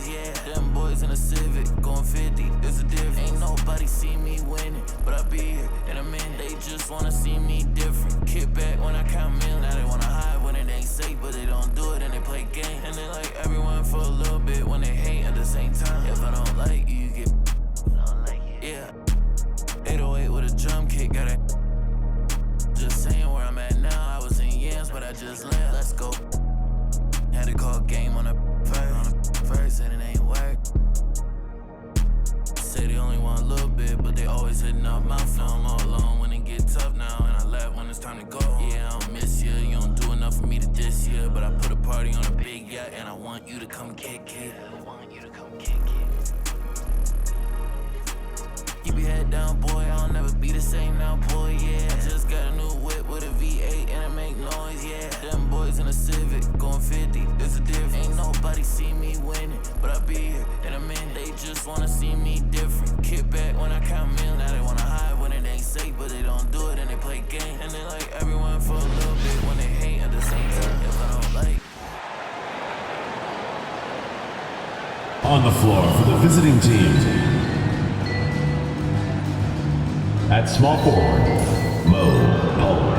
noise, yeah. Them boys in a Civic going 50, it's a difference. Ain't nobody see me winning, but I be here in a minute. They just wanna see me different. Kick back when I count millions. Now they wanna hide when it ain't safe, but they don't do it and they play games. And they like everyone for a little bit when they hate at the same time. If I don't like you, you get yeah. 808 with a drum kick, got it. Just saying where I'm at now. I was in yams, but I just left. Let's go. Had to call game on the first, and it ain't work. Say they only want a little bit, but they always hitting up my phone. I'm all alone when it get tough now, and I laugh when it's time to go. Yeah, I don't miss you. You don't do enough for me to diss you, but I put a party on a big yacht, and I want you to come kick it. Keep your head down, boy. I'll never be the same now, boy. Yeah, just got a new whip with a V8 and it make noise. Yeah, them boys in a Civic going 50. It's a difference. Ain't nobody see me winning, but I be here in a minute. They just wanna see me different. Kick back when I count millions. Now they wanna hide when it ain't safe, but they don't do it and they play games. And they like everyone for a little bit when they hate at the same time. If I don't like. On the floor for the visiting team. At small forward, Mo Palmer.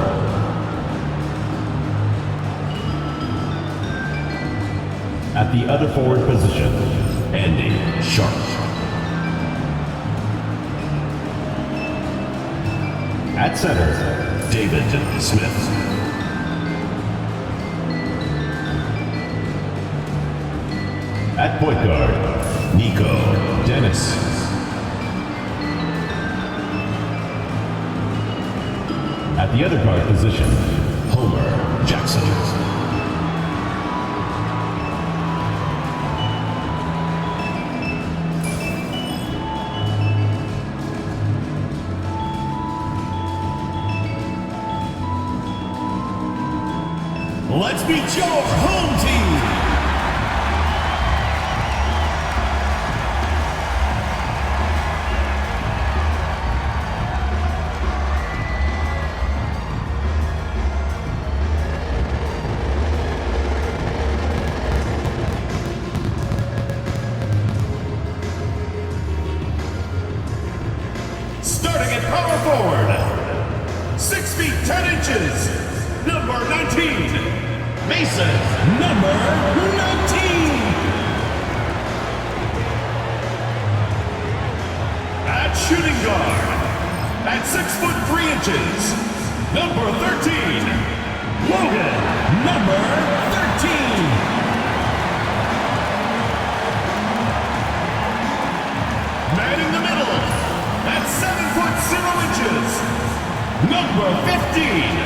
At the other forward position, Andy Sharp. At center, David Smith. At point guard, Nico Dennis. At the other guard position, Homer Jackson. Let's meet your home team. Starting at power forward, 6 feet 10 inches, number 19, Mason, number 19. At shooting guard, at 6 foot 3 inches, number 13, Logan, number 13. Man in the middle, at 7 foot 0 inches, number 15,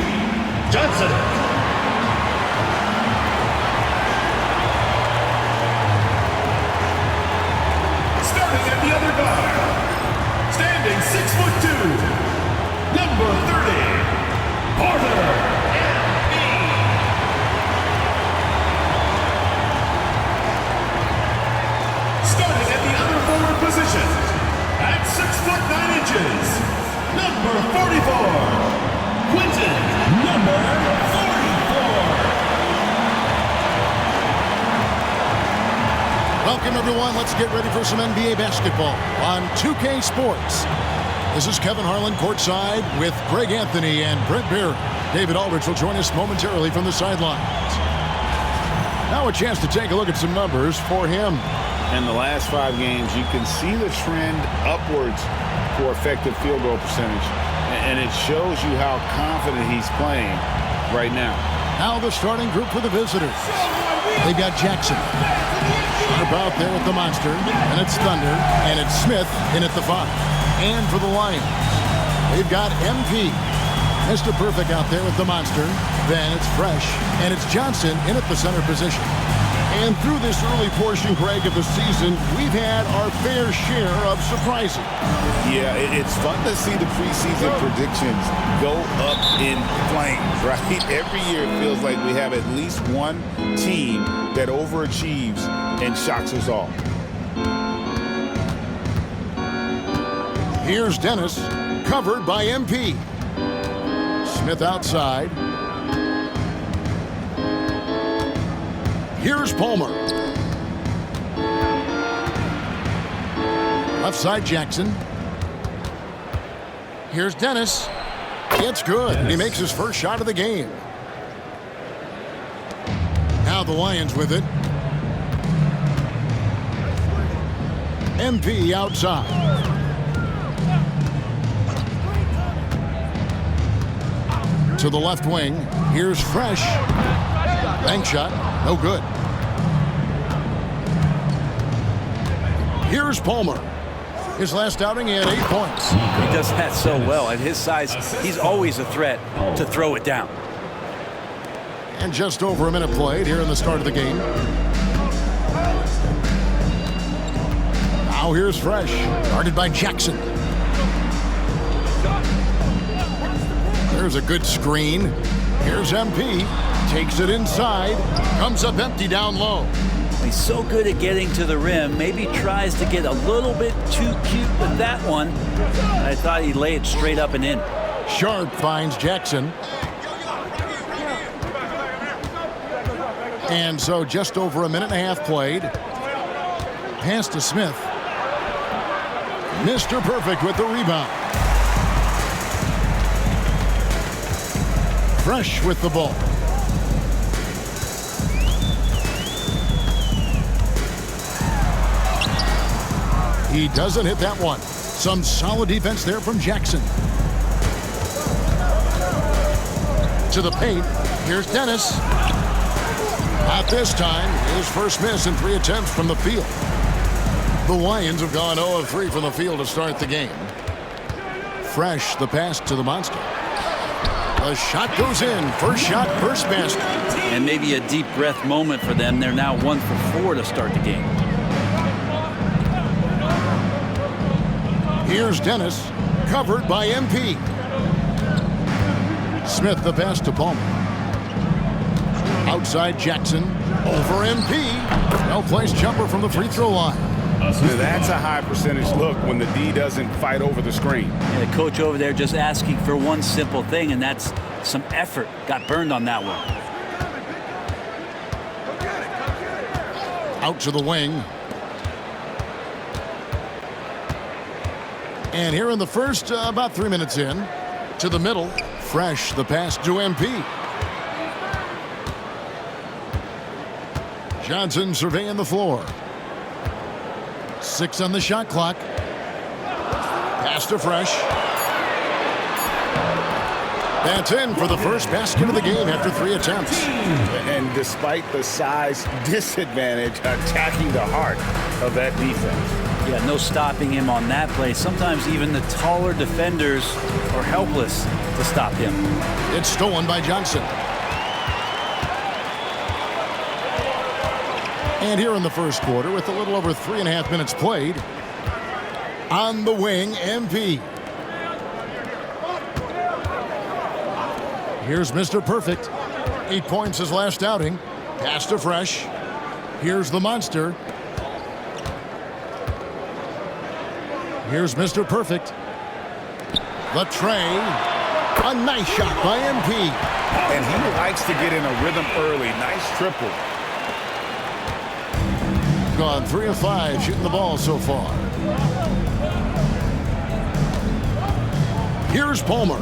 Johnson. Starting at the other guard, standing 6 foot 2, number 30, Porter M.B. Starting at the other forward position, at 6 foot 9 inches, number 44, Quentin, number 44. Welcome, everyone. Let's get ready for some NBA basketball on 2K Sports. This is Kevin Harlan courtside with Greg Anthony and Brent Beard. David Aldridge will join us momentarily from the sidelines. Now a chance to take a look at some numbers for him. In the last 5 games, you can see the trend upwards for effective field goal percentage. And it shows you how confident he's playing right now. Now the starting group for the visitors. They've got Jackson. Sharp out there with the Monster. And it's Thunder. And it's Smith in at the 5. And for the Lions, they've got MP. Mr. Perfect out there with the Monster. Then it's Fresh. And it's Johnson in at the center position. And through this early portion, Greg, of the season, we've had our fair share of surprises. Yeah, it's fun to see the preseason predictions go up in flames, right? Every year it feels like we have at least one team that overachieves and shocks us all. Here's Dennis, covered by MP. Smith outside. Here's Palmer. Left side, Jackson. Here's Dennis. It's good. And he makes his first shot of the game. Now the Lions with it. MP outside. To the left wing. Here's Fresh. Bank shot. No good. Here's Palmer. His last outing, he had 8 points. He does that so well. At his size, he's always a threat to throw it down. And just over a minute played here in the start of the game. Now here's Fresh. Guarded by Jackson. There's a good screen. Here's MP. Takes it inside. Comes up empty down low. He's so good at getting to the rim. Maybe tries to get a little bit too cute with that one. I thought he'd lay it straight up and in. Sharp finds Jackson. And so just over a minute and a half played. Pass to Smith. Mr. Perfect with the rebound. Fresh with the ball. He doesn't hit that one. Some solid defense there from Jackson. To the paint. Here's Dennis. Not this time. His first miss in 3 attempts from the field. The Lions have gone 0 of 3 from the field to start the game. Fresh, the pass to the monster. The shot goes in. First shot, first basket. And maybe a deep breath moment for them. They're now 1 for 4 to start the game. Here's Dennis, covered by MP. Smith the pass to Palmer. Outside Jackson, over MP. Well-placed jumper from the free throw line. That's a high percentage look when the D doesn't fight over the screen. Yeah, the coach over there just asking for one simple thing, and that's some effort. Got burned on that one. Out to the wing. And here in the first, about 3 minutes in, to the middle, Fresh, the pass to MP. Johnson surveying the floor. 6 on the shot clock. Pass to Fresh. That's in for the first basket of the game after 3 attempts. And despite the size disadvantage, attacking the heart of that defense. Yeah, no stopping him on that play. Sometimes even the taller defenders are helpless to stop him. It's stolen by Johnson. And here in the first quarter, with a little over 3.5 minutes played, on the wing, MP. Here's Mr. Perfect. 8 points his last outing. Pass to Fresh. Here's the monster. Here's Mr. Perfect. The tray. A nice shot by MP. And he likes to get in a rhythm early. Nice triple. Gone 3 of 5 shooting the ball so far. Here's Palmer.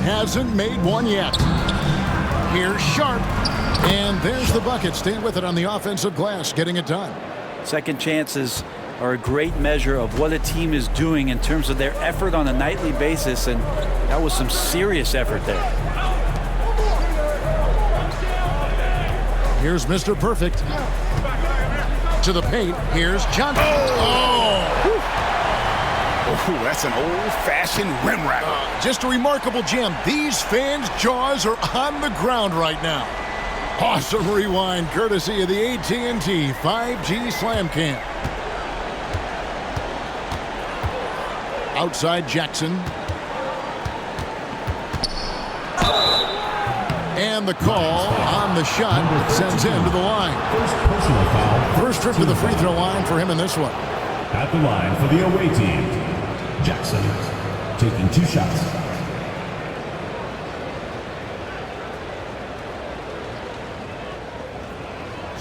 Hasn't made one yet. Here's Sharp. And there's the bucket. Staying with it on the offensive glass, getting it done. Second chances are a great measure of what a team is doing in terms of their effort on a nightly basis, and that was some serious effort there. Here's Mr. Perfect. To the paint. Here's Johnson. Oh, that's an old-fashioned rim rattler. Just a remarkable jam. These fans' jaws are on the ground right now. Awesome rewind courtesy of the AT&T 5G Slam Cam. Outside Jackson. And the call on the shot sends him to the line. First trip to the free throw line for him in this one. At the line for the away team, Jackson taking 2 shots.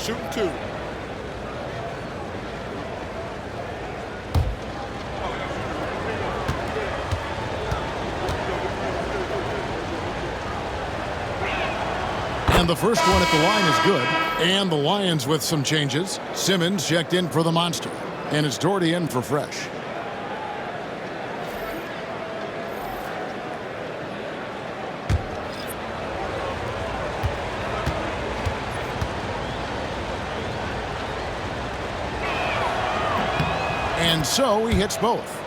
Shooting 2. And the first one at the line is good. And the Lions with some changes. Simmons checked in for the Monster. And it's Doherty in for Fresh. And so he hits both.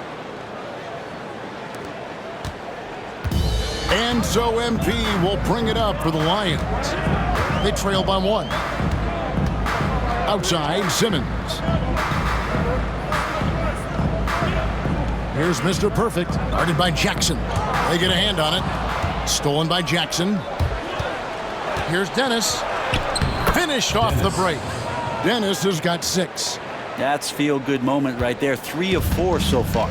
And so MP will bring it up for the Lions. They trail by 1. Outside, Simmons. Here's Mr. Perfect, guarded by Jackson. They get a hand on it. Stolen by Jackson. Here's Dennis. Finished off the break. Dennis has got 6. That's feel-good moment right there. 3 of 4 so far.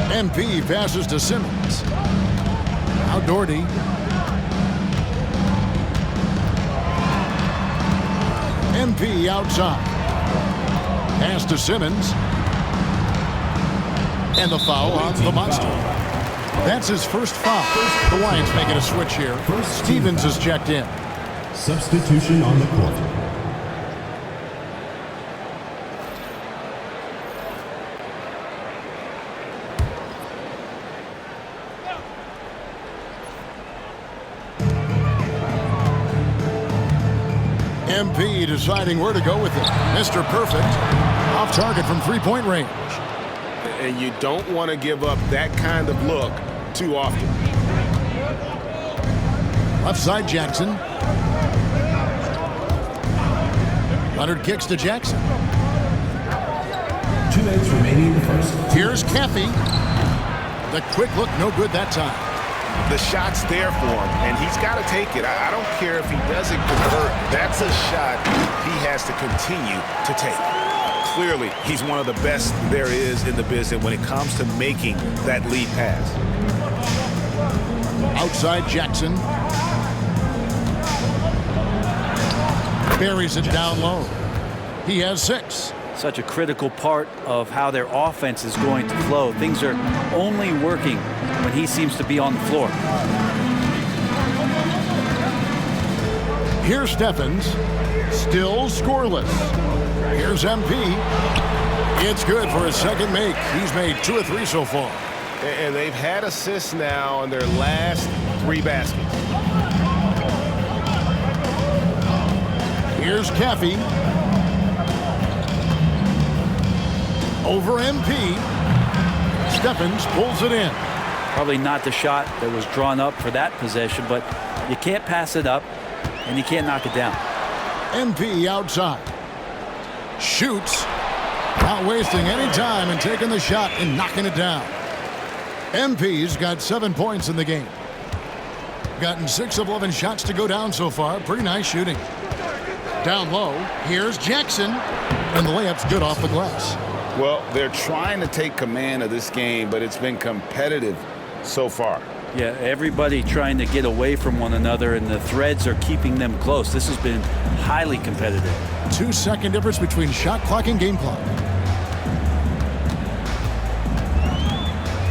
MP passes to Simmons. Now Doherty. MP outside. Pass to Simmons. And the foul on the Monster. That's his first foul. The Lions making a switch here. Stevens is checked in. Substitution on the court. MP deciding where to go with it. Mr. Perfect off target from three-point range. And you don't want to give up that kind of look too often. Left side Jackson. Leonard kicks to Jackson. 2 minutes remaining in the first. Here's Caffey. The quick look, no good that time. The shot's there for him, and he's got to take it. I don't care if he doesn't convert. That's a shot he has to continue to take. Clearly, he's one of the best there is in the business when it comes to making that lead pass. Outside Jackson. Buries it down low. He has 6. Such a critical part of how their offense is going to flow. Things are only working when he seems to be on the floor. Here's Stephens. Still scoreless. Here's MP. It's good for his second make. He's made 2 of 3 so far. And they've had assists now on their last 3 baskets. Here's Caffey. Over MP. Stephens pulls it in. Probably not the shot that was drawn up for that possession, but you can't pass it up and you can't knock it down. MP outside. Shoots. Not wasting any time and taking the shot and knocking it down. MP's got 7 points in the game. Gotten 6 of 11 shots to go down so far. Pretty nice shooting. Down low. Here's Jackson. And the layup's good off the glass. Well, they're trying to take command of this game, but it's been competitive so far. Yeah, everybody trying to get away from one another, and the threads are keeping them close. This has been highly competitive. 2-second difference between shot clock and game clock.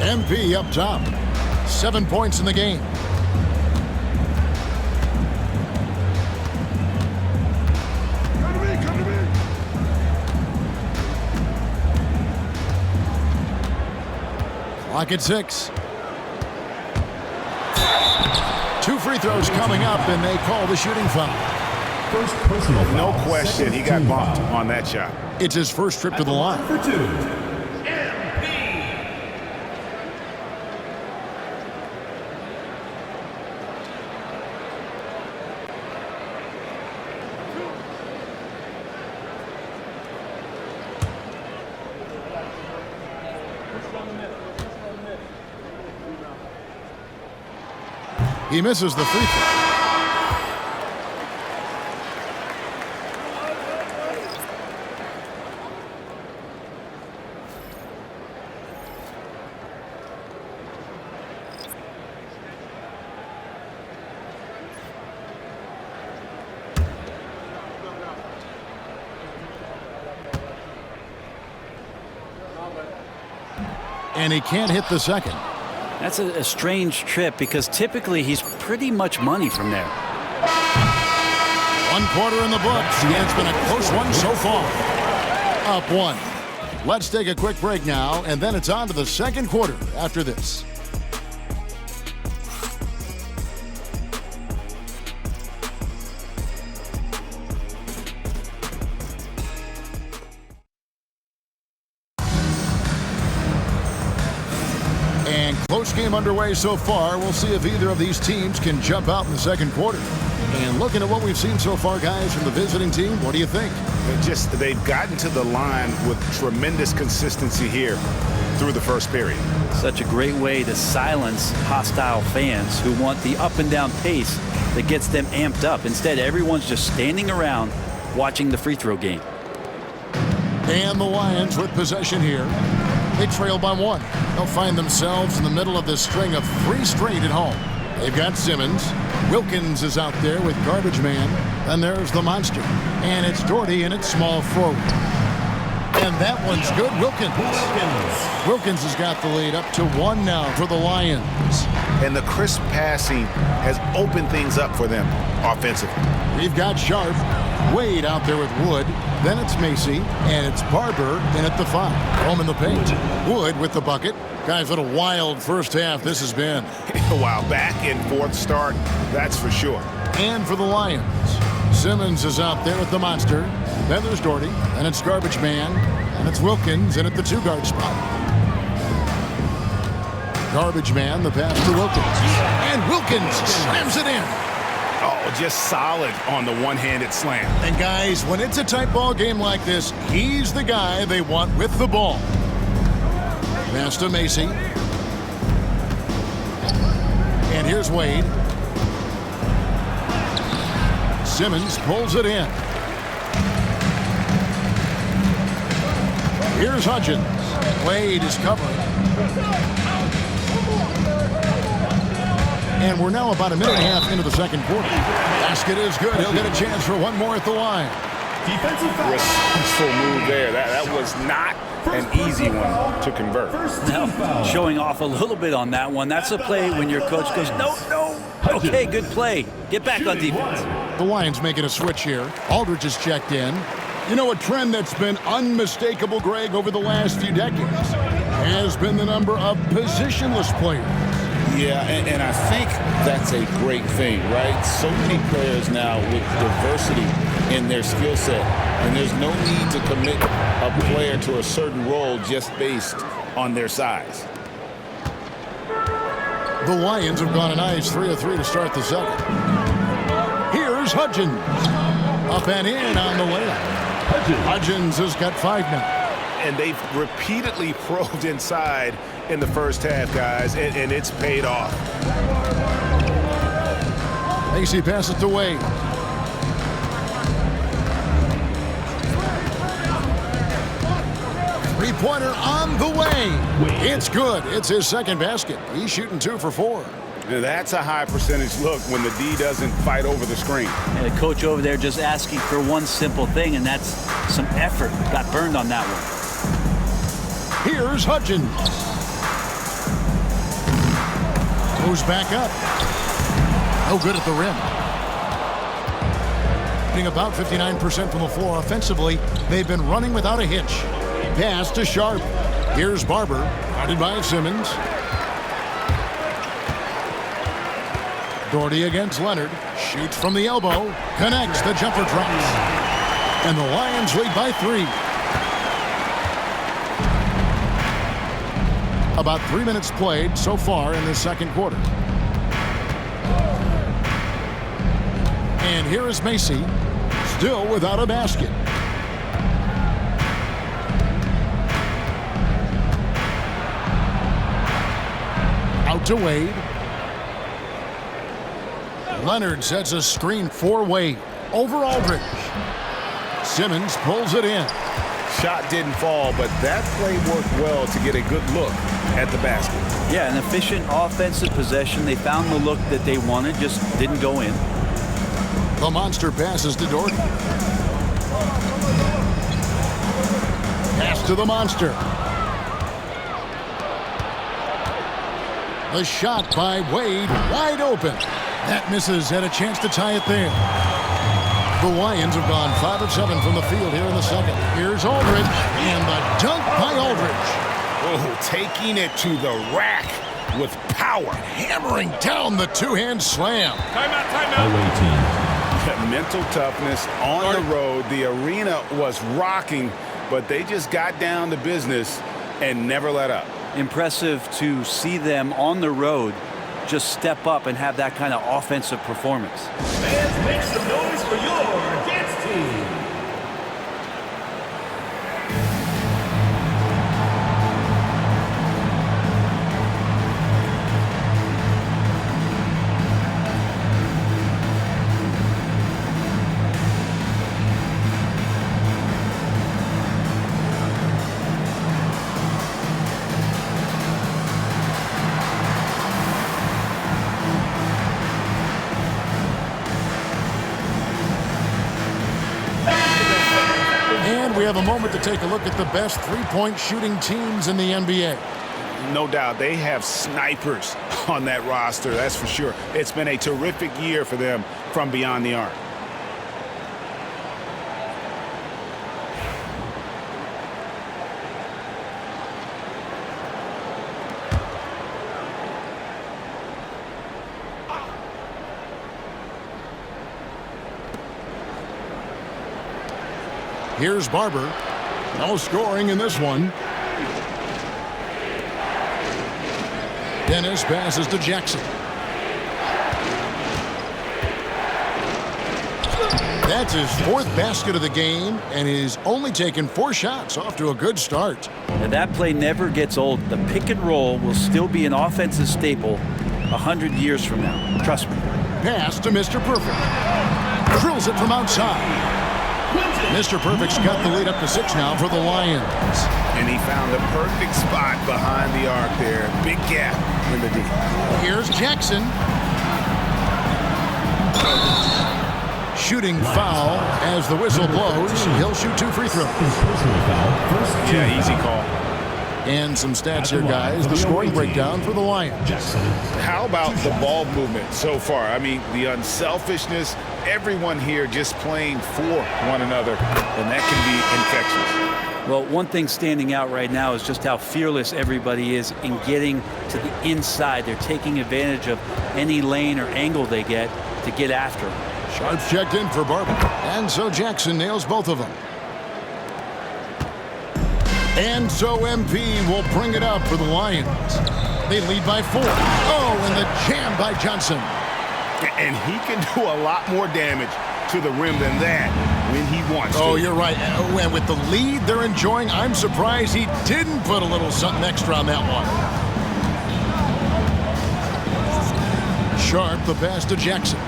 MP up top. 7 points in the game. Clock at 6. 2 free throws coming up, and they call the shooting foul. First personal foul. No question, he got bumped on that shot. It's his first trip to the line. For 2. He misses the free throw. And he can't hit the second. That's a strange trip because typically he's pretty much money from there. 1 quarter in the books. Yeah, it's been a close one so far. Up 1. Let's take a quick break now, and then it's on to the second quarter after this. And close game underway so far. We'll see if either of these teams can jump out in the second quarter. And looking at what we've seen so far, guys, from the visiting team, what do you think? They've gotten to the line with tremendous consistency here through the first period. Such a great way to silence hostile fans who want the up and down pace that gets them amped up. Instead, everyone's just standing around watching the free throw game. And the Lions with possession here. They trail by 1. They'll find themselves in the middle of this string of 3 straight at home. They've got Simmons. Wilkins is out there with garbage man. And there's the monster. And it's Doherty and it's small forward. And that one's good. Wilkins has got the lead up to 1 now for the Lions. And the crisp passing has opened things up for them offensively. We've got Sharp. Wade out there with Wood. Then it's Macy. And it's Barber in at the 5. Home in the paint. Wood with the bucket. Guys, what a wild first half this has been. Wow, back and forth start, that's for sure. And for the Lions, Simmons is out there with the monster. Then there's Doherty, and it's garbage man, and it's Wilkins in at the 2-guard spot. Garbage man, the pass to Wilkins. And Wilkins slams it in. Oh, just solid on the one-handed slam. And guys, when it's a tight ball game like this, he's the guy they want with the ball. Pass to Macy. And here's Wade. Simmons pulls it in. Here's Hudgens. Wade is covering. And we're now about a minute and a half into the second quarter. Basket is good. He'll get a chance for 1 more at the line. Defensive foul. Resourceful move there. That was not an easy one to convert. Now, showing off a little bit on that one. That's a play when your coach goes, no. Okay, good play. Get back on defense. The Lions making a switch here. Aldridge is checked in. You know, a trend that's been unmistakable, Greg, over the last few decades has been the number of positionless players. Yeah, and I think that's a great thing, right? So many players now with diversity in their skill set, and there's no need to commit a player to a certain role just based on their size. The Lions have gone a nice 3 of 3 to start the second. Here's Hudgens. Up and in on the layup. Hudgens has got 5 now. And they've repeatedly probed inside in the first half, guys, and it's paid off. Macy passes to Wade. Three-pointer on the way. It's good. It's his second basket. He's shooting 2 for 4. That's a high percentage look when the D doesn't fight over the screen. And the coach over there just asking for one simple thing, and that's some effort. Got burned on that one. Here's Hudgens. Goes back up. No good at the rim. Being about 59% from the floor offensively, they've been running without a hitch. Pass to Sharp. Here's Barber, guarded by Simmons. Doherty against Leonard. Shoots from the elbow. Connects. The jumper drops. And the Lions lead by 3. About 3 minutes played so far in the second quarter. And here is Macy, still without a basket. Out to Wade. Leonard sets a screen for Wade. Over Aldridge. Simmons pulls it in. Shot didn't fall, but that play worked well to get a good look at the basket. Yeah, an efficient offensive possession. They found the look that they wanted, just didn't go in. The monster passes to Doherty. Pass to the monster. The shot by Wade, wide open. That misses, had a chance to tie it there. The Lions have gone 5 of 7 from the field here in the second. Here's Aldridge, and the dunk by Aldridge. Oh, taking it to the rack with power. Hammering down the two-hand slam. Away team. Mental toughness on the road. The arena was rocking, but they just got down to business and never let up. Impressive to see them on the road just step up and have that kind of offensive performance. Fans, make some noise for your dance team. We have a moment to take a look at the best three-point shooting teams in the NBA. No doubt, they have snipers on that roster, that's for sure. It's been a terrific year for them from beyond the arc. Here's Barber. No scoring in this one. Dennis passes to Jackson. That's his 4th basket of the game, and he's only taken 4 shots. Off to a good start. And that play never gets old. The pick and roll will still be an offensive staple 100 years from now. Trust me. Pass to Mr. Perfect. Drills it from outside. Mr. Perfect's got the lead up to 6 now for the Lions. And he found the perfect spot behind the arc there. Big gap in the D. Here's Jackson. Shooting foul as the whistle blows. He'll shoot 2 free throws. Yeah, easy call. And some stats here, guys. The scoring breakdown for the Lions. How about the ball movement so far? I mean, the unselfishness, everyone here just playing for one another, and that can be infectious. Well, one thing standing out right now is just how fearless everybody is in getting to the inside. They're taking advantage of any lane or angle they get to get after them. Sharps checked in for Barber. And so Jackson nails both of them. And so MP will bring it up for the Lions. They lead by 4. Oh, and the jam by Johnson. And he can do a lot more damage to the rim than that when he wants to. Oh, you're right. And with the lead they're enjoying, I'm surprised he didn't put a little something extra on that one. Sharp, the pass to Jackson.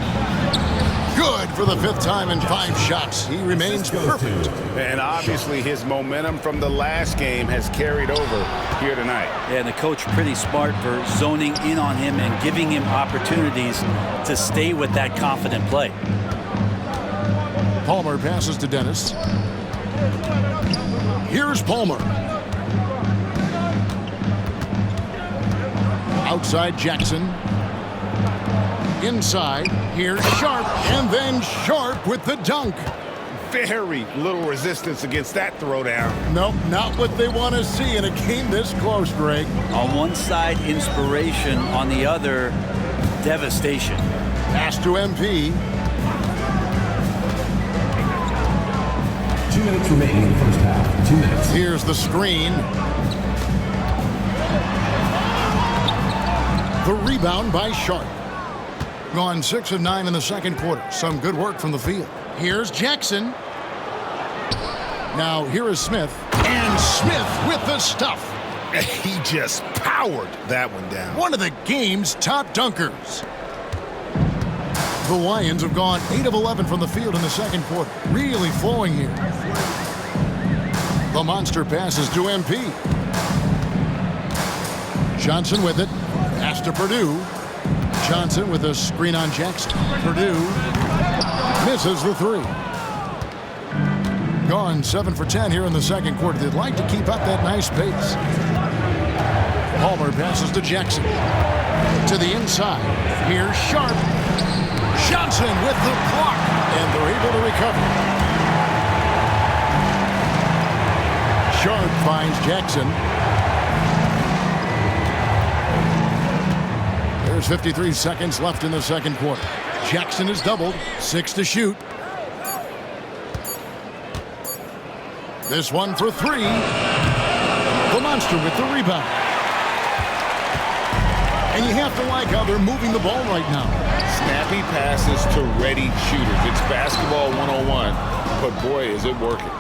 Good for the 5th time in 5 shots. He remains perfect. And obviously his momentum from the last game has carried over here tonight. Yeah, and the coach pretty smart for zoning in on him and giving him opportunities to stay with that confident play. Palmer passes to Dennis. Here's Palmer. Outside Jackson. Inside, here's Sharp, and then Sharp with the dunk. Very little resistance against that throwdown. Nope, not what they want to see in a game this close, Greg. On one side, inspiration. On the other, devastation. Pass to MP. 2 minutes remaining in the first half. 2 minutes. Here's the screen. The rebound by Sharp. Gone 6 of 9 in the second quarter. Some good work from the field. Here's Jackson. Now here is Smith. And Smith with the stuff. He just powered that one down. One of the game's top dunkers. The Lions have gone 8 of 11 from the field in the second quarter. Really flowing here. The monster passes to MP. Johnson with it. Pass to Purdue. Johnson with a screen on Jackson. Purdue misses the 3. Gone 7 for 10 here in the second quarter. They'd like to keep up that nice pace. Palmer passes to Jackson. To the inside. Here's Sharp. Johnson with the block. And they're able to recover. Sharp finds Jackson. There's 53 seconds left in the second quarter. Jackson is doubled. 6 to shoot. This one for 3. The Monster with the rebound. And you have to like how they're moving the ball right now. Snappy passes to ready shooters. It's basketball 101, but boy, is it working.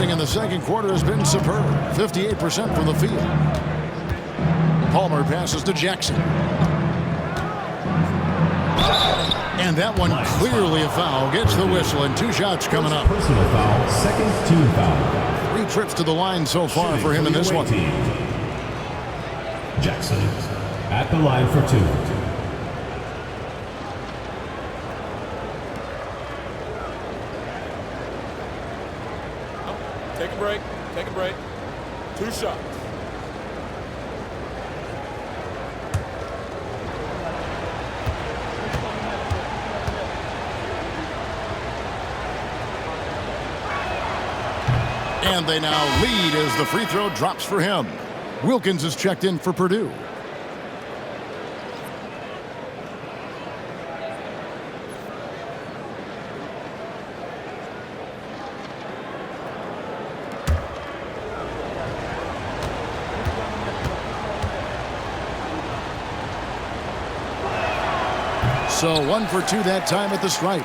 In the second quarter has been superb. 58% from the field. Palmer passes to Jackson. And that one clearly a foul. Gets the whistle and 2 shots coming up. Personal foul, second team foul. 3 trips to the line so far for him in this one. Jackson at the line for 2. Take a break. Take a break. 2 shots. And they now lead as the free throw drops for him. Wilkins is checked in for Purdue. So 1 for 2 that time at the stripe.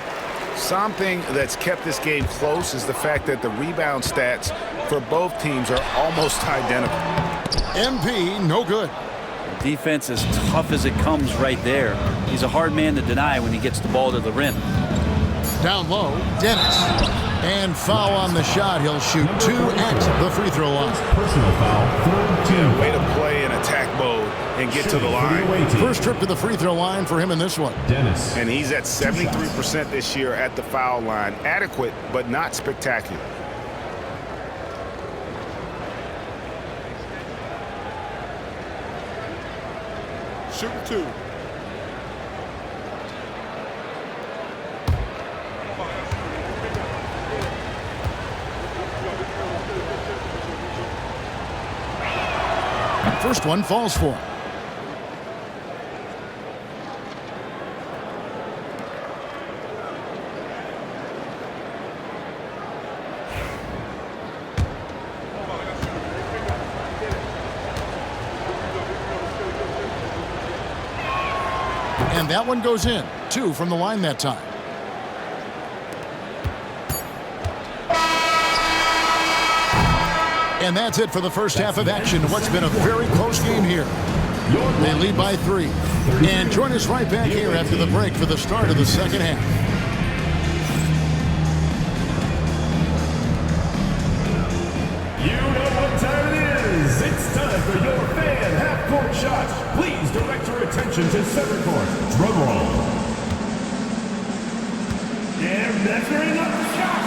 Something that's kept this game close is the fact that the rebound stats for both teams are almost identical. MP, no good. Defense as tough as it comes right there. He's a hard man to deny when he gets the ball to the rim. Down low, Dennis. And foul on the shot. He'll shoot 2 at the free throw line. Personal foul, third team. Way to play in attack mode and get to the line. First trip to the free throw line for him in this one. Dennis. And he's at 73% this year at the foul line. Adequate, but not spectacular. Shooting 2. First one falls for him. And that one goes in. 2 from the line that time. And that's it for the first half of action. What's been a very close game here. They lead by 3. And join us right back here after the break for the start of the second half. You know what time it is. It's time for your fan half-court shots. Please direct your attention to center court. Drum roll. And measuring up the shot.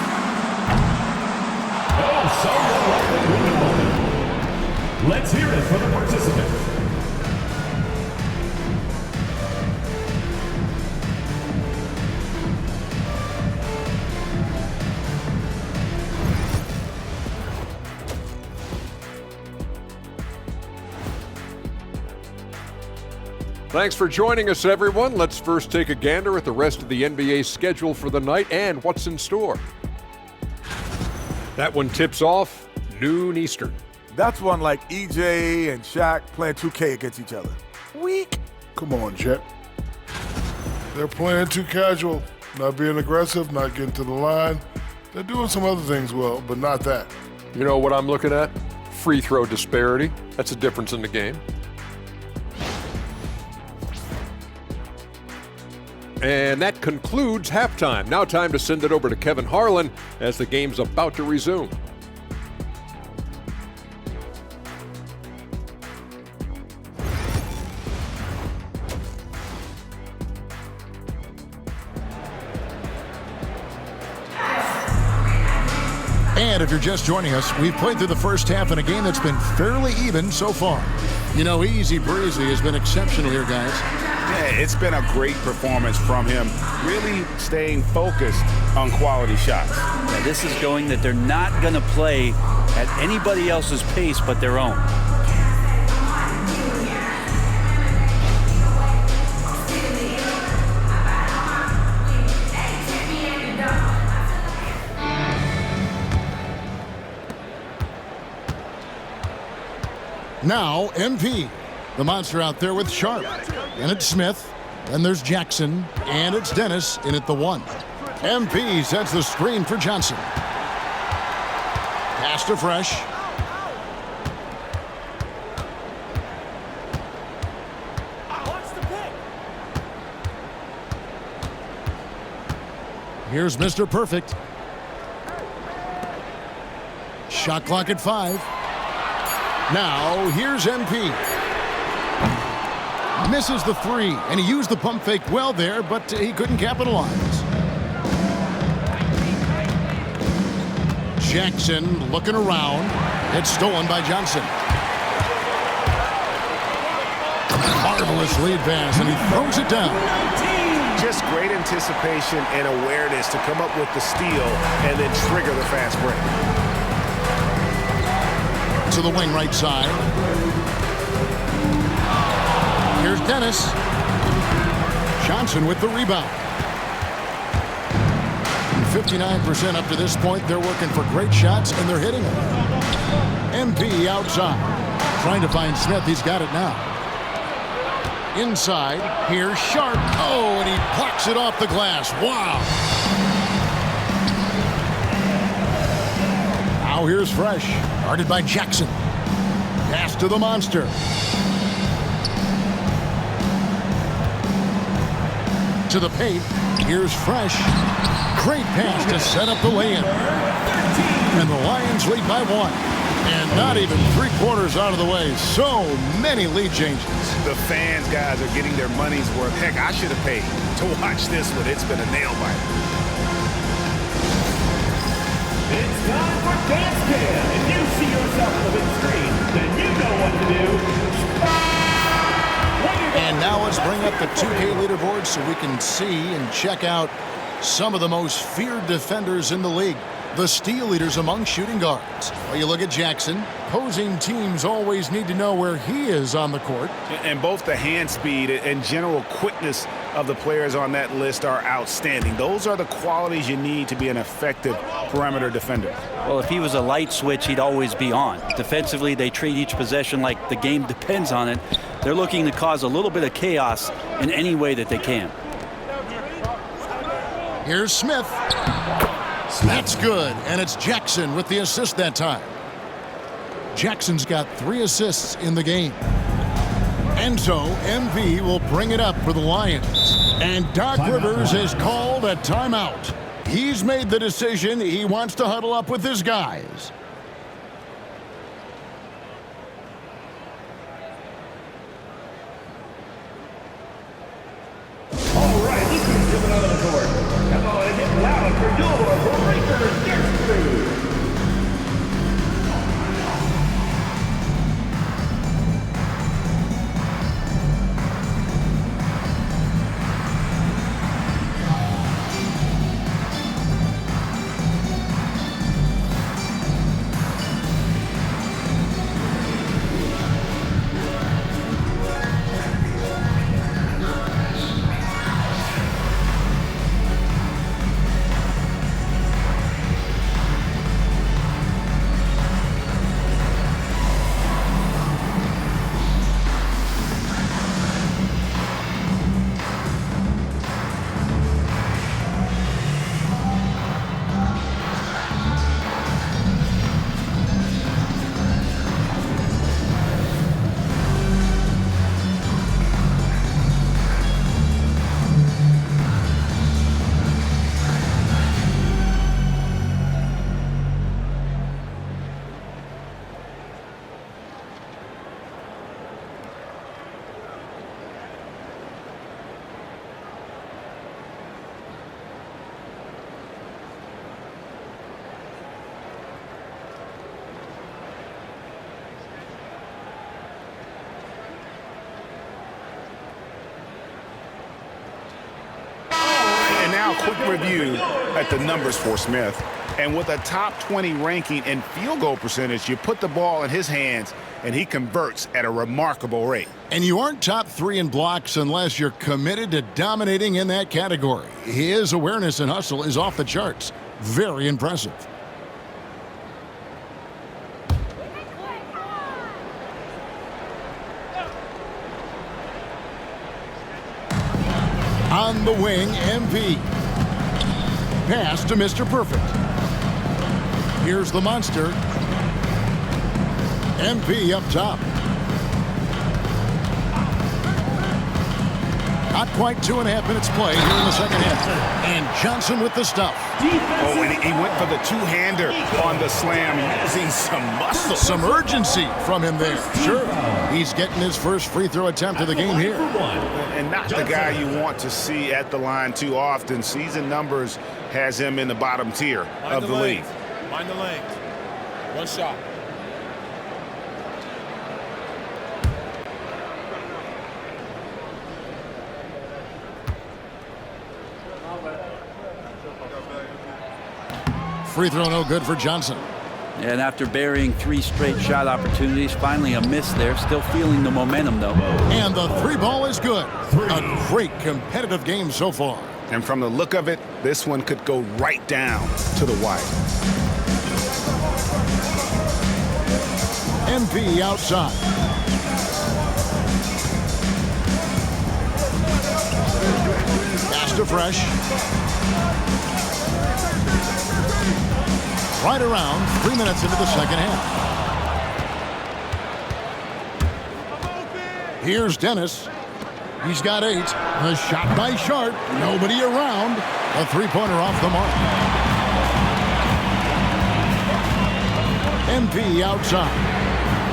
Oh, someone like the window open. Let's hear it for the participant. Thanks for joining us, everyone. Let's first take a gander at the rest of the NBA schedule for the night and what's in store. That one tips off noon Eastern. That's one like EJ and Shaq playing 2K against each other. Weak. Come on, Jet. They're playing too casual, not being aggressive, not getting to the line. They're doing some other things well, but not that. You know what I'm looking at? Free throw disparity. That's a difference in the game. And that concludes halftime. Now time to send it over to Kevin Harlan as the game's about to resume. And if you're just joining us, we've played through the first half in a game that's been fairly even so far. You know, Easy Breezy has been exceptional here, guys. Yeah, it's been a great performance from him, really staying focused on quality shots. Yeah, this is going that they're not going to play at anybody else's pace but their own. Now, MP. The monster out there with Sharp. And it's Smith. Then there's Jackson. And it's Dennis in at the 1. MP sets the screen for Johnson. Pass to Fresh. Here's Mr. Perfect. Shot clock at 5. Now, here's MP. Misses the 3, and he used the pump fake well there, but he couldn't capitalize. Jackson looking around. It's stolen by Johnson. Marvelous lead pass, and he throws it down. Just great anticipation and awareness to come up with the steal and then trigger the fast break. To the wing right side. Here's Dennis. Johnson with the rebound. 59% up to this point. They're working for great shots, and they're hitting them. MP outside. Trying to find Smith. He's got it now. Inside. Here's Sharp. Oh, and he plucks it off the glass. Wow. Now here's Fresh. Guarded by Jackson. Pass to the monster. To the paint. Here's Fresh. Great pass to set up the lay-in. And the Lions lead by 1. And not even 3/4 out of the way. So many lead changes. The fans, guys, are getting their money's worth. Heck, I should have paid to watch this one. It's been a nail-biter. It's time for Dance Cam. If you see yourself on the big screen, then you know what to do. And now let's bring up the 2K leaderboard so we can see and check out some of the most feared defenders in the league. The steal leaders among shooting guards. Well, you look at Jackson. Opposing teams always need to know where he is on the court. And both the hand speed and general quickness of the players on that list are outstanding. Those are the qualities you need to be an effective perimeter defender. Well, if he was a light switch, he'd always be on. Defensively, they treat each possession like the game depends on it. They're looking to cause a little bit of chaos in any way that they can. Here's Smith. That's good, and it's Jackson with the assist that time. Jackson's got 3 assists in the game. And so MV will bring it up for the Lions. And Doc Rivers has called a timeout. He's made the decision. He wants to huddle up with his guys. All right, let's get jumping out of the court. Come on and get loud for your Breaker Dance Crew. And now a quick review at the numbers for Smith. And with a top 20 ranking in field goal percentage, you put the ball in his hands and he converts at a remarkable rate. And you aren't top 3 in blocks unless you're committed to dominating in that category. His awareness and hustle is off the charts. Very impressive. On the wing, MP. Pass to Mr. Perfect. Here's the monster. MP up top. Not quite 2.5 minutes play here in the second half. And Johnson with the stuff. Oh, and he went for the two-hander on the slam, using some muscle. Some urgency from him there. Sure. He's getting his first free throw attempt of the game here. And not the guy you want to see at the line too often. Season numbers has him in the bottom tier of the league. Mind the lanes. One shot. Free throw no good for Johnson. And after burying 3 straight shot opportunities, finally a miss there. Still feeling the momentum, though. And the 3 ball is good. A great competitive game so far. And from the look of it, this one could go right down to the wire. MP outside. Pass to Fresh. Right around 3 minutes into the second half. Here's Dennis. He's got 8. A shot by Sharp. Nobody around. A 3-pointer off the mark. MP outside.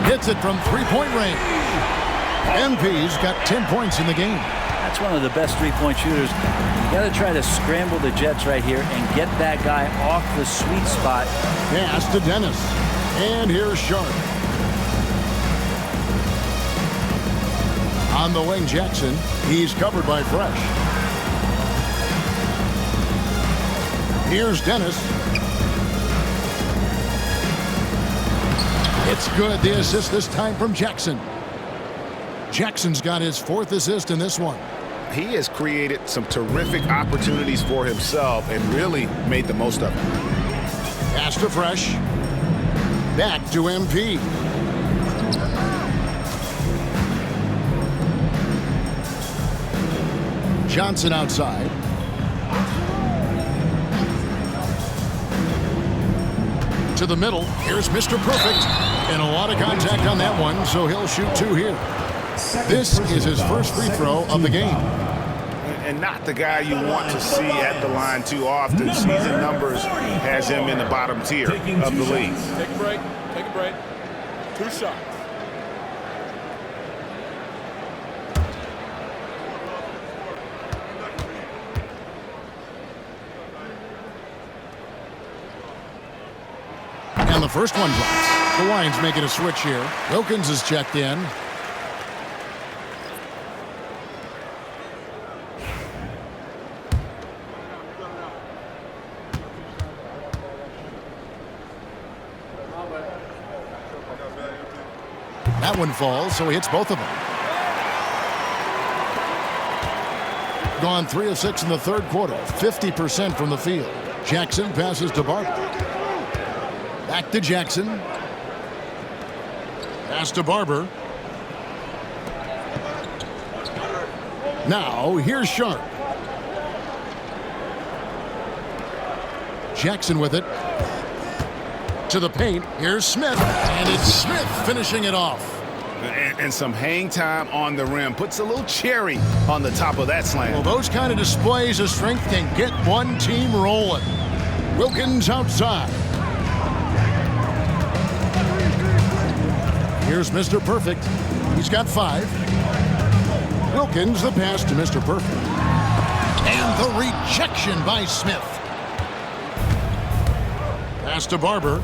Hits it from 3-point range. MP's got 10 points in the game. That's one of the best 3-point shooters. You got to try to scramble the Jets right here and get that guy off the sweet spot. Pass to Dennis. And here's Sharp. On the wing, Jackson. He's covered by Fresh. Here's Dennis. It's good. The assist this time from Jackson. Jackson's got his 4th assist in this one. He has created some terrific opportunities for himself and really made the most of it. Pass to Fresh. Back to MP. Johnson outside. To the middle. Here's Mr. Perfect. And a lot of contact on that one, so he'll shoot 2 here. This is his first free throw of the game. And not the guy you want to see at the line too often. Season numbers has him in the bottom tier of the league. Take a break. Take a break. 2 shots. And the first one drops. The Lions making a switch here. Wilkins is checked in. That one falls, so he hits both of them. Gone 3 of 6 in the third quarter, 50% from the field. Jackson passes to Barber. Back to Jackson. Pass to Barber. Now, here's Sharp. Jackson with it. To the paint. Here's Smith. And it's Smith finishing it off. And some hang time on the rim. Puts a little cherry on the top of that slam. Well, those kind of displays of strength can get one team rolling. Wilkins outside. Here's Mr. Perfect. He's got 5. Wilkins, the pass to Mr. Perfect. And the rejection by Smith. Pass to Barber.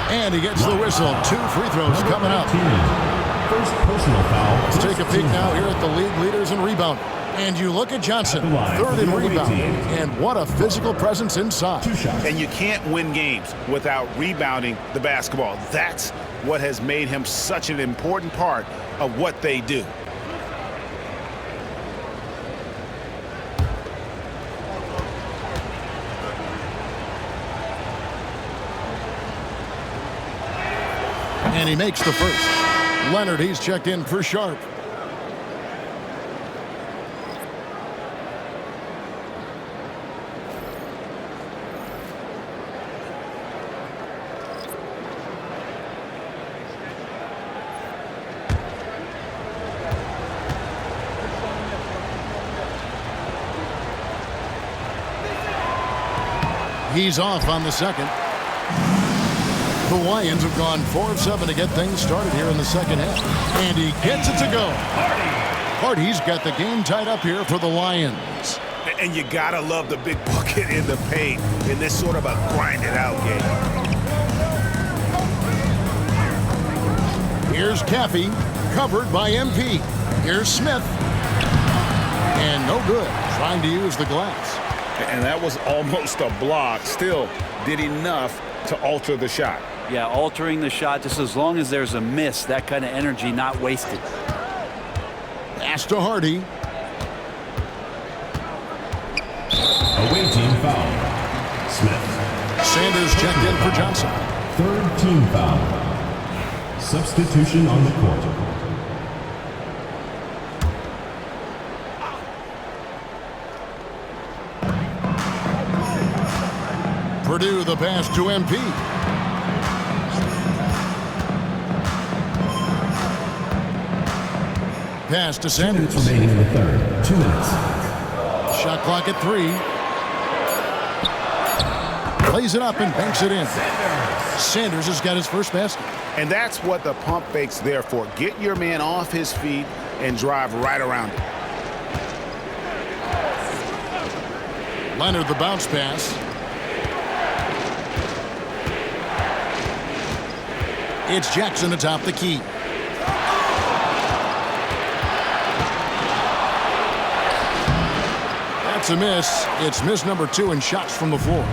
And he gets the whistle. 2 free throws coming up. First personal foul. Let's take a peek now here at the league leaders in rebounding. And you look at Johnson, third in rebounding, and what a physical presence inside. And you can't win games without rebounding the basketball. That's what has made him such an important part of what they do. And he makes the first. Leonard, he's checked in for Sharp. He's off on the second. The Lions have gone 4 of 7 to get things started here in the second half. And he gets it to go. Hardy's got the game tied up here for the Lions. And you gotta love the big bucket in the paint in this sort of a grind-it-out game. Here's Caffey, covered by MP. Here's Smith. And no good, trying to use the glass. And that was almost a block. Still did enough to alter the shot. Yeah, altering the shot just as long as there's a miss, that kind of energy not wasted. Pass to Hardy. Away team foul. Smith. Sanders checked in for Johnson. Third team foul. Substitution on the court. Purdue the pass to MP. Pass to Sanders. 2 minutes remaining in the third. 2 minutes. Shot clock at 3. Plays it up and banks it in. Sanders has got his first basket. And that's what the pump fake's there for. Get your man off his feet and drive right around it. Leonard the bounce pass. It's Jackson atop the key. That's a miss. It's miss number 2 in shots from the floor.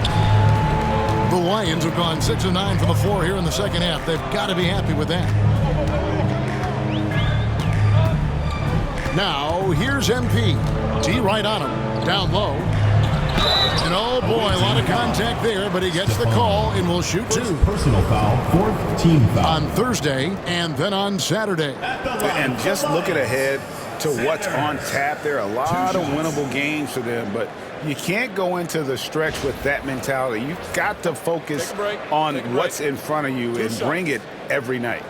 The Lions have gone 6 of 9 from the floor here in the second half. They've got to be happy with that. Now, here's MP. T right on him. Down low. And oh boy, a lot of contact there, but he gets the call and will shoot 2. Personal foul, 4th team foul. On Thursday and then on Saturday. And just looking ahead to what's on tap, there are a lot of winnable games for them, but you can't go into the stretch with that mentality. You've got to focus on what's in front of you and bring it every night.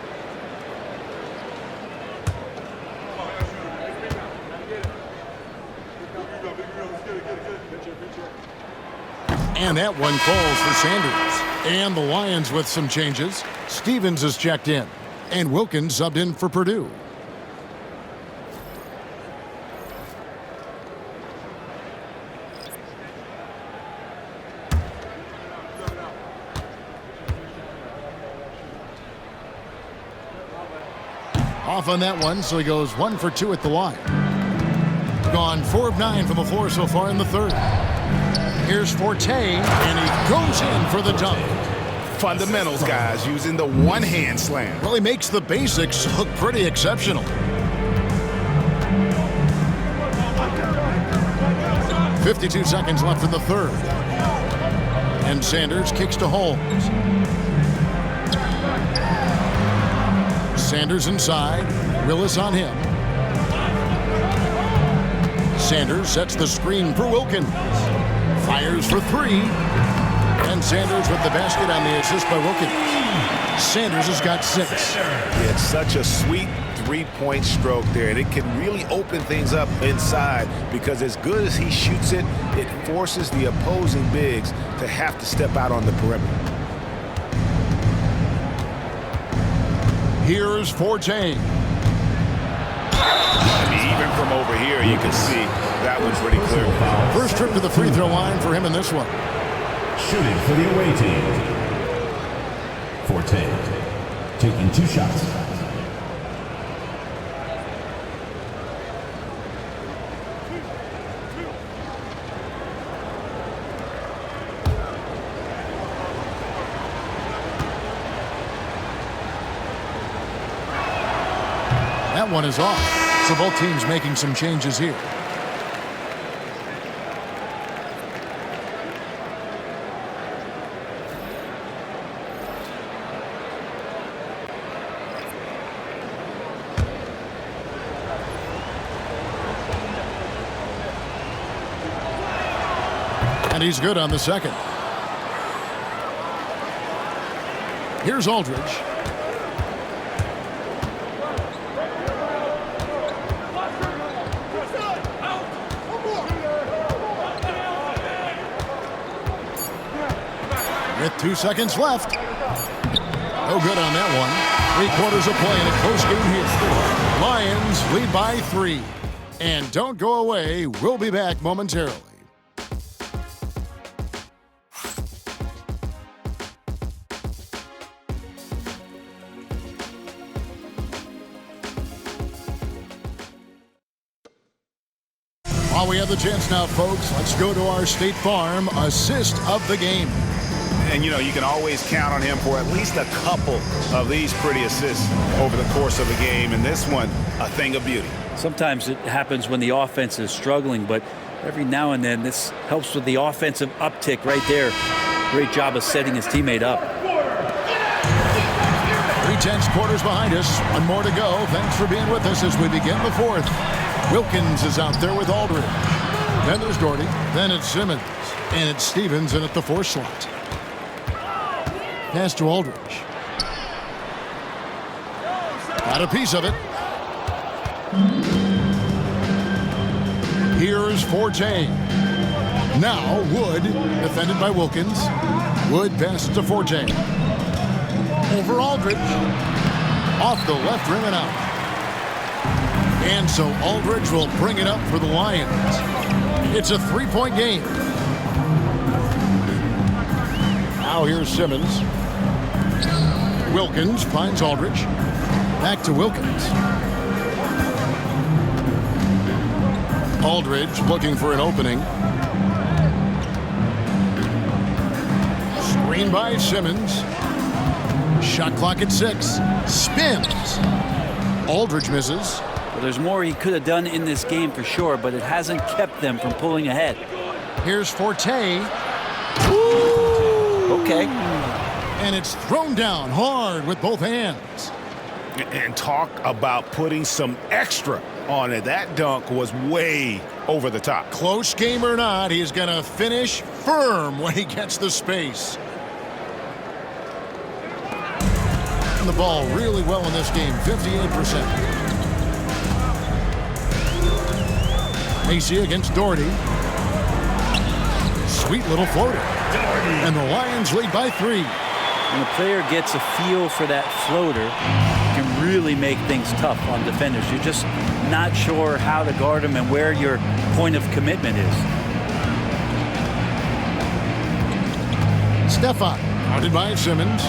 And that one falls for Sanders. And the Lions with some changes. Stevens is checked in. And Wilkins subbed in for Purdue. Off on that one, so he goes 1 for 2 at the line. Gone 4 of 9 from the floor so far in the third. Here's Forte, and he goes in for the dunk. Fundamentals, guys, using the one-hand slam. Well, he makes the basics look pretty exceptional. .52 seconds left in the third. And Sanders kicks to Holmes. Sanders inside. Willis on him. Sanders sets the screen for Wilkins. Fires for 3. And Sanders with the basket on the assist by Wilkins. Sanders has got 6. It's such a sweet three-point stroke there, and it can really open things up inside because as good as he shoots it, it forces the opposing bigs to have to step out on the perimeter. Here's Forte. I mean, even from over here, you can see that one's pretty clear. First trip to the free throw line for him in this one. Shooting for the away team. Forte taking 2 shots. one is off. So both teams making some changes here. And he's good on the second. Here's Aldridge. With 2 seconds left. No good on that one. 3/4 of play in a close game here. Lions lead by 3. And don't go away. We'll be back momentarily. While we have the chance now, folks, let's go to our State Farm assist of the game. And, you know, you can always count on him for at least a couple of these pretty assists over the course of a game. And this one, a thing of beauty. Sometimes it happens when the offense is struggling, but every now and then this helps with the offensive uptick right there. Great job of setting his teammate up. 3/10 quarters behind us. One more to go. Thanks for being with us as we begin the fourth. Wilkins is out there with Aldridge. Then there's Doherty. Then it's Simmons. And it's Stevens in at the 4 slot. Pass to Aldridge. Got a piece of it. Here's Forte. Now Wood, defended by Wilkins. Wood passes to Forte. Over Aldridge. Off the left rim and out. And so Aldridge will bring it up for the Lions. It's a 3-point game. Now here's Simmons. Wilkins finds Aldridge. Back to Wilkins. Aldridge looking for an opening. Screen by Simmons. Shot clock at 6. Spins. Aldridge misses. Well, there's more he could have done in this game for sure, but it hasn't kept them from pulling ahead. Here's Forte. Okay. And it's thrown down hard with both hands. And talk about putting some extra on it. That dunk was way over the top. Close game or not, he's going to finish firm when he gets the space. And the ball really well in this game, 58%. Macy against Doherty. Sweet little floater. And the Lions lead by 3. When the player gets a feel for that floater, it can really make things tough on defenders. You're just not sure how to guard them and where your point of commitment is. Stefan, guarded by Simmons.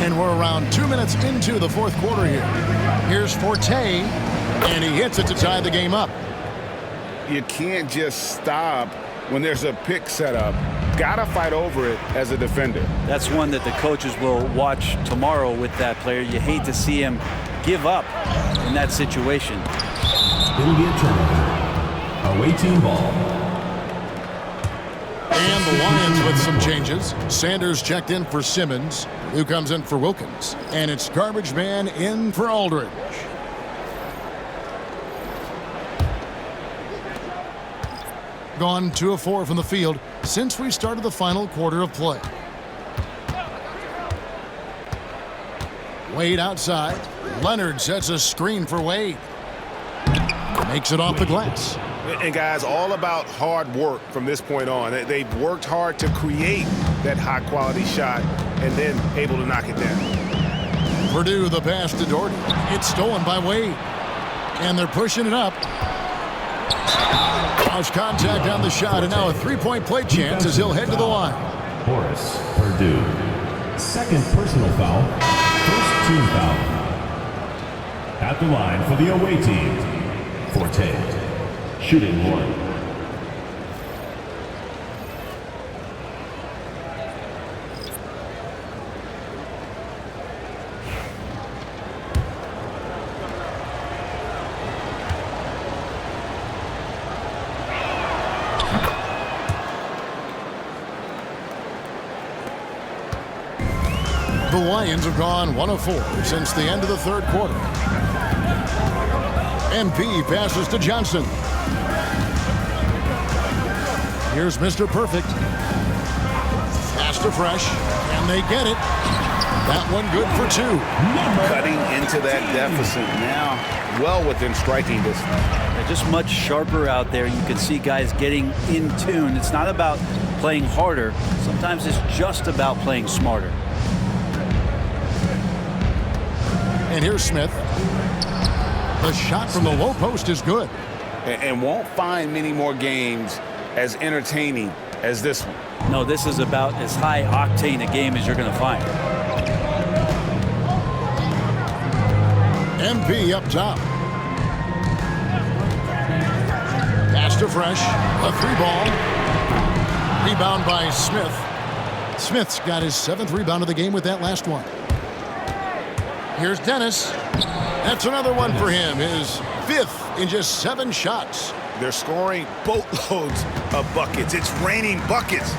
And we're around 2 minutes into the 4th quarter here. Here's Forte, and he hits it to tie the game up. You can't just stop when there's a pick set up. Gotta fight over it as a defender. That's one that the coaches will watch tomorrow with that player. You hate to see him give up in that situation. It'll be a turnover. Away team ball. And the Lions with some changes. Sanders checked in for Simmons, who comes in for Wilkins. And it's garbage man in for Aldridge. Gone 2 of 4 from the field since we started the final quarter of play. Wade outside. Leonard sets a screen for Wade. Makes it off the glass. And guys, all about hard work from this point on. They've worked hard to create that high-quality shot and then able to knock it down. Purdue the pass to Doherty. It's stolen by Wade. And they're pushing it up. Lost contact on the shot, and now a 3-point play chance as he'll head to the line. Horace Purdue. Second personal foul. First team foul. At the line for the away team, Forte. Shooting 1. The Lions have gone 1 of 4 since the end of the third quarter. MP passes to Johnson. Here's Mr. Perfect. Pass to Fresh, and they get it. That one good for 2. Cutting into that deficit now, well within striking distance. They're just much sharper out there. You can see guys getting in tune. It's not about playing harder. Sometimes it's just about playing smarter. And here's Smith. The shot from the low post is good. And won't find many more games as entertaining as this one. No, this is about as high octane a game as you're going to find. MP up top. Pass to Fresh. A 3-ball. Rebound by Smith. Smith's got his 7th rebound of the game with that last one. Here's Dennis. That's another one for him. His 5th in just 7 shots. They're scoring boatloads of buckets. It's raining buckets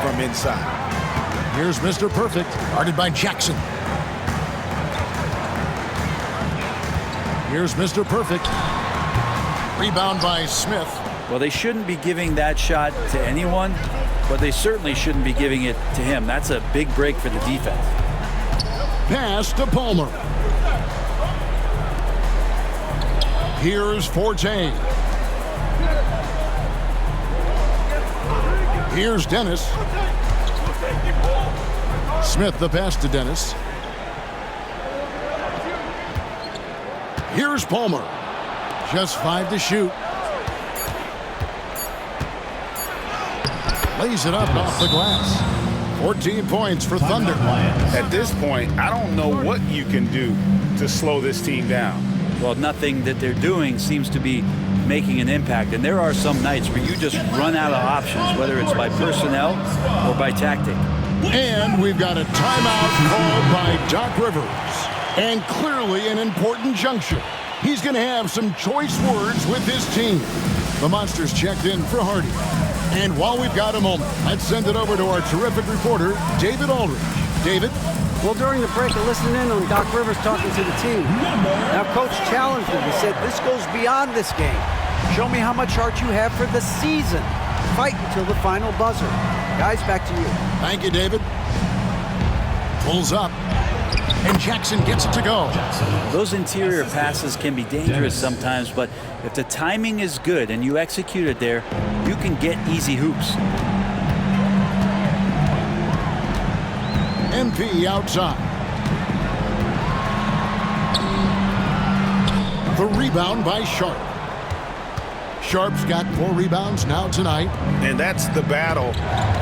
from inside. Here's Mr. Perfect, guarded by Jackson. Here's Mr. Perfect. Rebound by Smith. Well, they shouldn't be giving that shot to anyone, but they certainly shouldn't be giving it to him. That's a big break for the defense. Pass to Palmer. Here's Forte. Here's Dennis. Smith the pass to Dennis. Here's Palmer. Just 5 to shoot. Lays it up and off the glass. 14 points for Thunder. At this point, I don't know what you can do to slow this team down. Well, nothing that they're doing seems to be making an impact. And there are some nights where you just run out of options, whether it's by personnel or by tactic. And we've got a timeout called by Doc Rivers. And clearly an important juncture. He's going to have some choice words with his team. The Monsters checked in for Hardy. And while we've got a moment, let's send it over to our terrific reporter, David Aldridge. David? Well, during the break, I listened in on Doc Rivers talking to the team. Now, Coach challenged him. He said, this goes beyond this game. Show me how much heart you have for the season. Fight until the final buzzer. Guys, back to you. Thank you, David. Pulls up. And Jackson gets it to go. Those interior passes can be dangerous sometimes, but if the timing is good and you execute it there, you can get easy hoops. MP outside. The rebound by Sharp. Sharp's got 4 rebounds now tonight. And that's the battle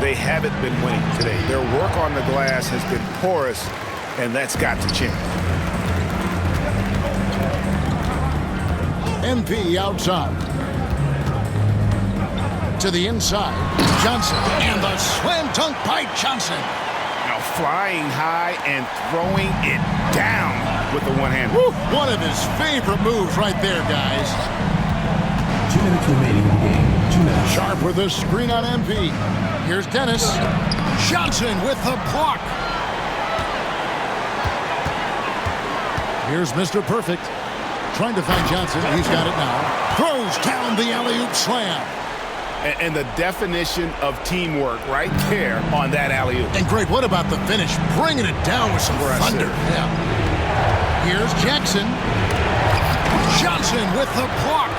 they haven't been winning today. Their work on the glass has been porous, and that's got to change. MP outside. To the inside. Johnson. And the slam dunk by Johnson. Now flying high and throwing it down with the one-hand. One of his favorite moves right there, guys. 2 minutes remaining in the game. 2 minutes. Sharp with a screen on MP. Here's Dennis. Johnson with the block. Here's Mr. Perfect. Trying to find Johnson. He's got it now. Throws down the alley-oop slam. And the definition of teamwork right there on that alley-oop. And great, what about the finish? Bringing it down with some thunder. Yeah. Here's Jackson. Johnson with the block.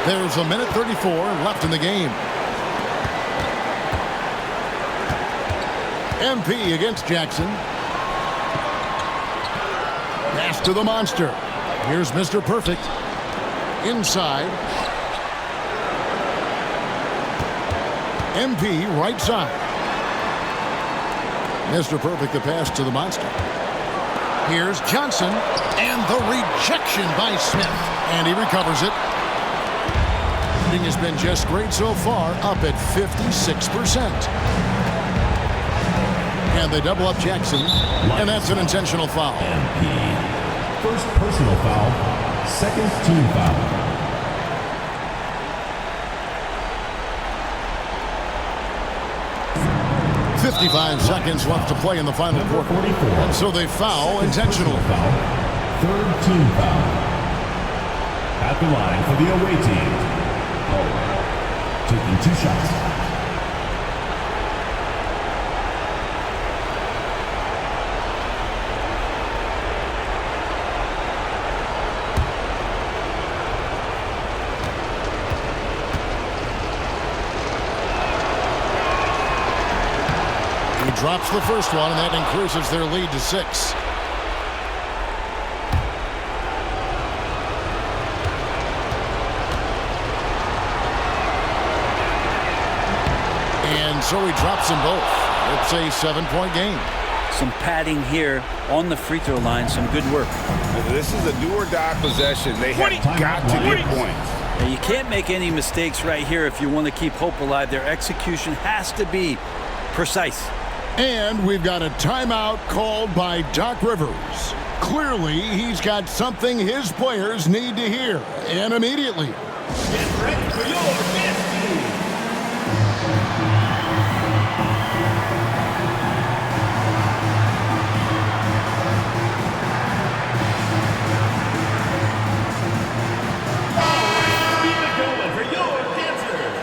There's a minute 34 left in the game. MP against Jackson. Pass to the monster. Here's Mr. Perfect. Inside. MP right side. Mr. Perfect the pass to the monster. Here's Johnson. And the rejection by Smith. And he recovers it. Shooting has been just great so far, up at 56%. And they double up Jackson. And that's an intentional foul. MP. First personal foul. Second team foul. 55 seconds left to play in the final quarter. 44. And so they foul intentionally. Foul. Third team foul. At the line for the away team. Taking 2 shots. Drops the first one, and that increases their lead to 6. And so he drops them both. It's a 7-point game. Some padding here on the free throw line. Some good work. This is a do-or-die possession. They have got to get points. Now, you can't make any mistakes right here if you want to keep hope alive. Their execution has to be precise. And we've got a timeout called by Doc Rivers. Clearly, he's got something his players need to hear, and immediately. Get ready for your destiny. Keep it going for your dancers.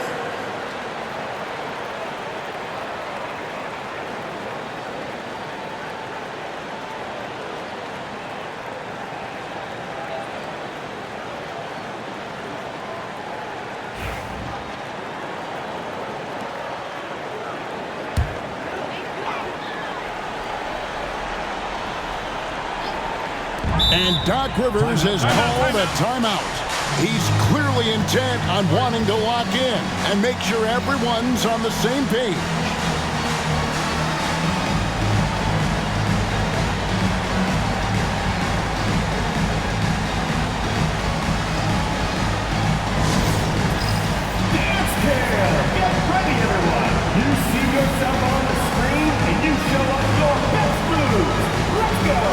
And Doc Rivers has called a timeout. He's clearly intent on wanting to lock in and make sure everyone's on the same page. Dance Cam! Get ready, everyone! You see yourself on the screen and you show us your best moves. Let's go!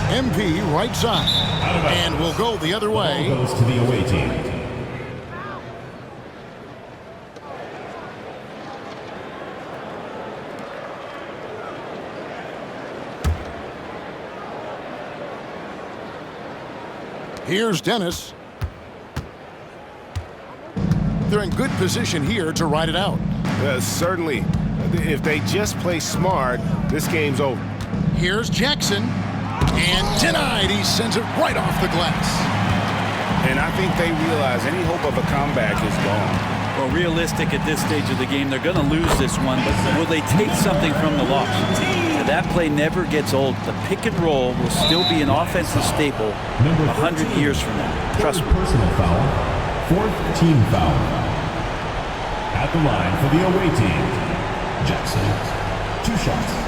MP right side. And we'll go the other way. Ball goes to the away team. Here's Dennis. They're in good position here to ride it out. Certainly. If they just play smart, this game's over. Here's Jackson. And denied. He sends it right off the glass. And I think they realize any hope of a comeback is gone. Well, realistic at this stage of the game, they're going to lose this one, but will they take something from the loss? Now, that play never gets old. The pick and roll will still be an offensive staple 100 years from now. Trust me. Personal foul. Fourth team foul. At the line for the away team, Jackson. 2 shots.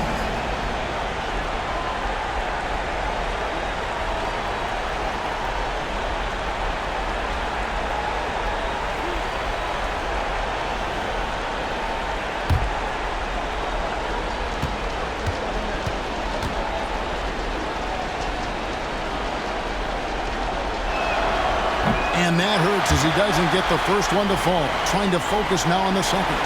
And that hurts as he doesn't get the first one to fall. Trying to focus now on the second.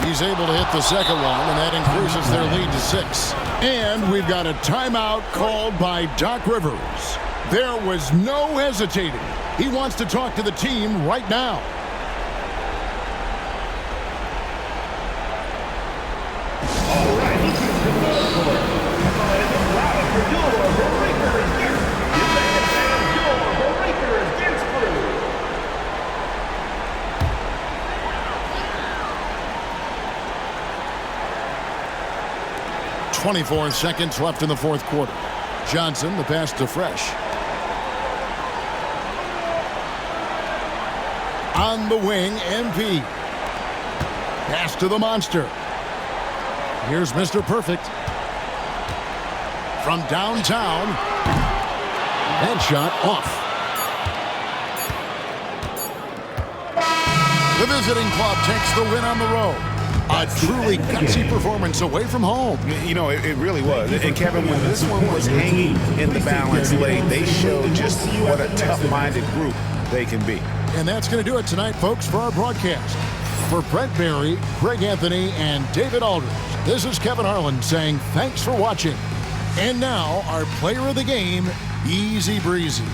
He's able to hit the second one, and that increases their lead to 6. And we've got a timeout called by Doc Rivers. There was no hesitating. He wants to talk to the team right now. .24 seconds left in the fourth quarter. Johnson, the pass to Fresh. On the wing, MP. Pass to the Monster. Here's Mr. Perfect. From downtown. That shot off. The visiting club takes the win on the road. A truly gutsy performance away from home. You know, it really was. And Kevin, when this one was hanging in the balance late, they showed just what a tough-minded group they can be. And that's going to do it tonight, folks, for our broadcast. For Brent Barry, Greg Anthony, and David Aldridge, this is Kevin Harlan saying thanks for watching. And now, our player of the game, Easy Breezy.